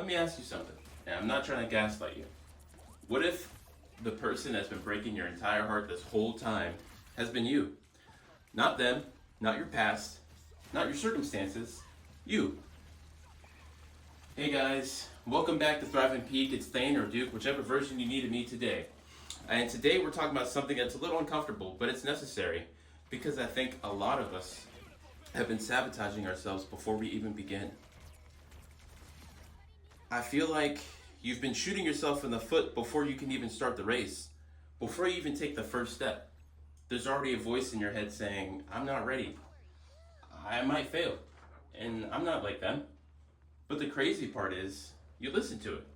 me ask you something. And I'm not trying to gaslight you. What if the person that's been breaking your entire heart this whole time has been you? Not them, not your past, not your circumstances, you. Hey guys, welcome back to Thrive and Peak. It's Thane or Duke, whichever version you need of me today. And today we're talking about something that's a little uncomfortable, but it's necessary because I think a lot of us have been sabotaging ourselves before we even begin. I feel like you've been shooting yourself in the foot before you can even start the race, before you even take the first step. There's already a voice in your head saying, I'm not ready. I might fail. And I'm not like them. But the crazy part is, you listen to it.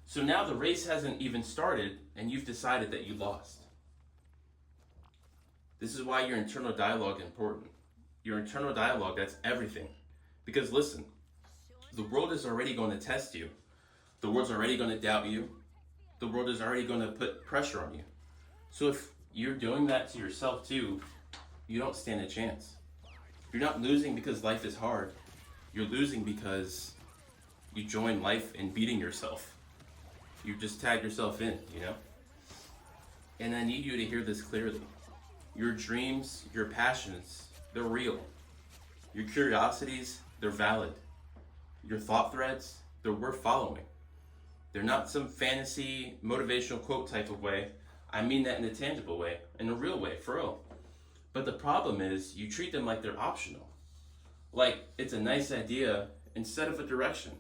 So now the race hasn't even started and you've decided that you lost. This is why your internal dialogue is important. Your internal dialogue, that's everything. Because listen, the world is already going to test you. The world's already going to doubt you. The world is already going to put pressure on you. So if you're doing that to yourself too, you don't stand a chance. You're not losing because life is hard. You're losing because you join life in beating yourself. You just tag yourself in, you know? And I need you to hear this clearly. Your dreams, your passions, they're real. Your curiosities, they're valid. Your thought threads, they're worth following. They're not some fantasy, motivational quote type of way. I mean that in a tangible way, in a real way, for real. But the problem is, you treat them like they're optional. Like it's a nice idea instead of a direction.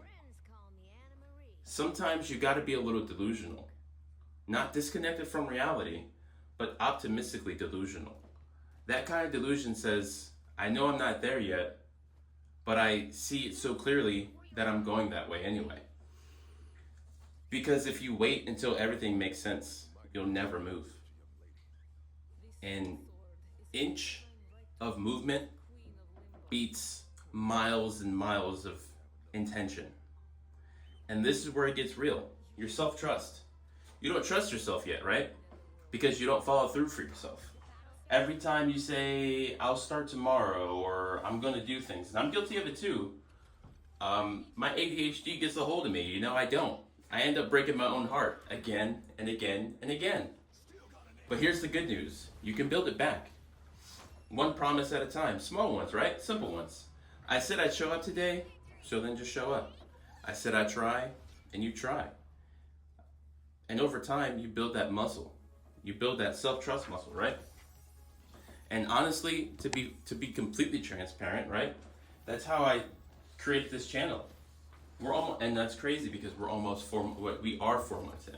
Sometimes you gotta be a little delusional. Not disconnected from reality, but optimistically delusional. That kind of delusion says, I know I'm not there yet, but I see it so clearly that I'm going that way anyway. Because if you wait until everything makes sense, you'll never move. An inch of movement beats miles and miles of intention. And this is where it gets real. Your self-trust. You don't trust yourself yet, right? Because you don't follow through for yourself. Every time you say, I'll start tomorrow, or I'm gonna do things, and I'm guilty of it too, my ADHD gets a hold of me, you know, I don't. I end up breaking my own heart again and again and again. But here's the good news. You can build it back. One promise at a time. Small ones, right? Simple ones. I said I'd show up today, so then just show up. I said I'd try, and you try. And over time, you build that muscle. You build that self-trust muscle, right? And honestly, to be completely transparent, right? That's how I created this channel. We're almost, and that's crazy because we are 4 months in.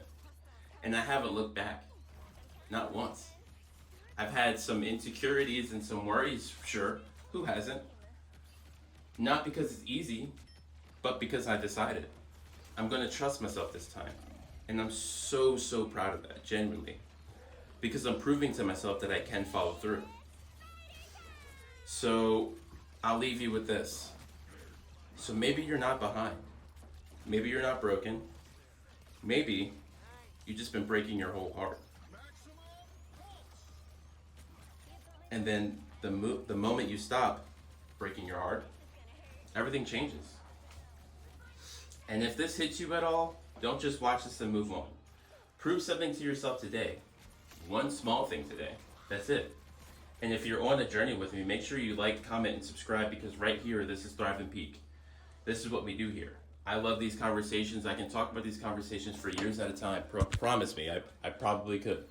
And I haven't looked back. Not once. I've had some insecurities and some worries, sure. Who hasn't? Not because it's easy, but because I decided. I'm gonna trust myself this time. And I'm so proud of that, genuinely. Because I'm proving to myself that I can follow through. So, I'll leave you with this. So maybe you're not behind. Maybe you're not broken. Maybe you've just been breaking your whole heart. And then the moment you stop breaking your heart, everything changes. And if this hits you at all, don't just watch this and move on. Prove something to yourself today. One small thing today. That's it. And if you're on a journey with me, make sure you like, comment, and subscribe, because right here, this is Thrive and Peak. This is what we do here. I love these conversations. I can talk about these conversations for years at a time. Promise me, I probably could.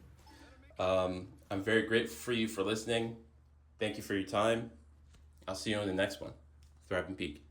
I'm very grateful for you for listening. Thank you for your time. I'll see you on the next one. Thrive and Peak.